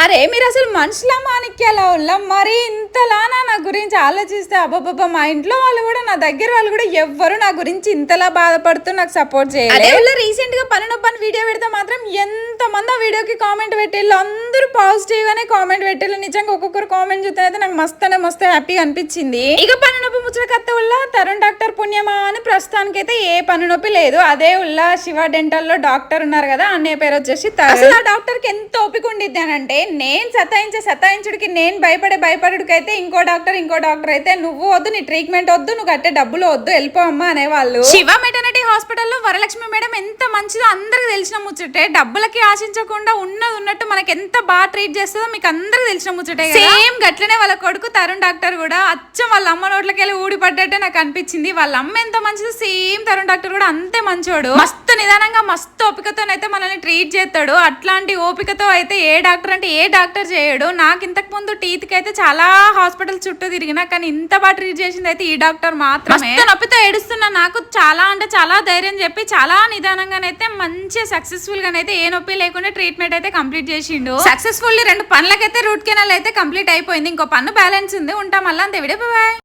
అరే మీరు అసలు మనుషుల మాణిక్యాల వల్ల మరి ఇంతలానా నా గురించి ఆలోచిస్తే అబ్బబ్బబ్బా మా ఇంట్లో వాళ్ళు కూడా నా దగ్గర వాళ్ళు కూడా ఎవ్వరు నా గురించి ఇంతలా బాధపడుతూ నాకు సపోర్ట్ చేయాలి. రీసెంట్ గా పని నొప్పని వీడియో పెడితే మాత్రం ఎంత మంది ఆ వీడియోకి కామెంట్ పెట్టేళ్ళు, అందరూ పాజిటివ్ గానే కామెంట్ పెట్టేళ్ళు. నిజంగా ఒక్కొక్కరు కామెంట్ చూస్తే అయితే నాకు మస్తు హ్యాపీగా అనిపించింది. ఇక పని నొప్పి ముచ్చట కత్త వల్ల తరుణ్ డాక్టర్ పుణ్యమా అని ప్రస్తుతానికి అయితే ఏ పని నొప్పి లేదు. అదే ఉల్ల శివ డెంటల్ లో డాక్టర్ ఉన్నారు కదా, అన్నయ్య పేరు వచ్చేసి అసలు ఆ డాక్టర్ కి ఎంత ఓపిక ఉండిద్ది అని అంటే, నేను సతాయించుడికి నేను భయపడుడికి అయితే ఇంకో డాక్టర్ అయితే నువ్వు వద్దు, నీ ట్రీట్మెంట్ వద్దు, నువ్వు కట్టే డబ్బులు వద్దు, వెళ్ళిపోమ్మా అనేవాళ్ళు. శివ మెటర్నిటీ హాస్పిటల్లో వరలక్ష్మి మేడం ఎంత మంచిదో అందరికి తెలిసిన ముచ్చటే. డబ్బులకి ఆశించకుండా ఉన్నట్టు మనకి ఎంత బాగా ట్రీట్ చేస్తుందో మీకు అందరికి తెలిసిన ముచ్చటే. సేమ్ గట్లనే వాళ్ళ కొడుకు తరుణ్ డాక్టర్ కూడా అచ్చం వాళ్ళ అమ్మ నోట్లకి వెళ్ళి ఊడిపడ్డట్టే నాకు అనిపించింది. వాళ్ళ అమ్మ ఎంత మంచిదో సేమ్ తరుణ్ డాక్టర్ కూడా అంతే మంచోడు. మస్తు నిదానంగా మస్తు ఓపికతోనైతే మనల్ని ట్రీట్ చేస్తాడు. అట్లాంటి ఓపికతో అయితే ఏ డాక్టర్ చేయడు. నాకు ఇంతకు ముందు టీత్ కి అయితే చాలా హాస్పిటల్ చుట్టూ తిరిగినా, కానీ ఇంత బాగా ట్రీట్ చేసింది అయితే ఈ డాక్టర్ మాత్రమే. నొప్పితో ఏడుస్తున్నా నాకు చాలా ధైర్యం చెప్పి చాలా నిదానంగానైతే మంచి సక్సెస్ఫుల్ గానైతే ఏ నొప్పి లేకుండా ట్రీట్మెంట్ అయితే కంప్లీట్ చేసిండు. సక్సెస్ఫుల్లీ 2 పనులకైతే రూట్ కెనాల్ అయితే కంప్లీట్ అయిపోయింది. ఇంకో పన్ను బ్యాలెన్స్ ఉంది. ఉంటాం మళ్ళీ అంతే. Video bye.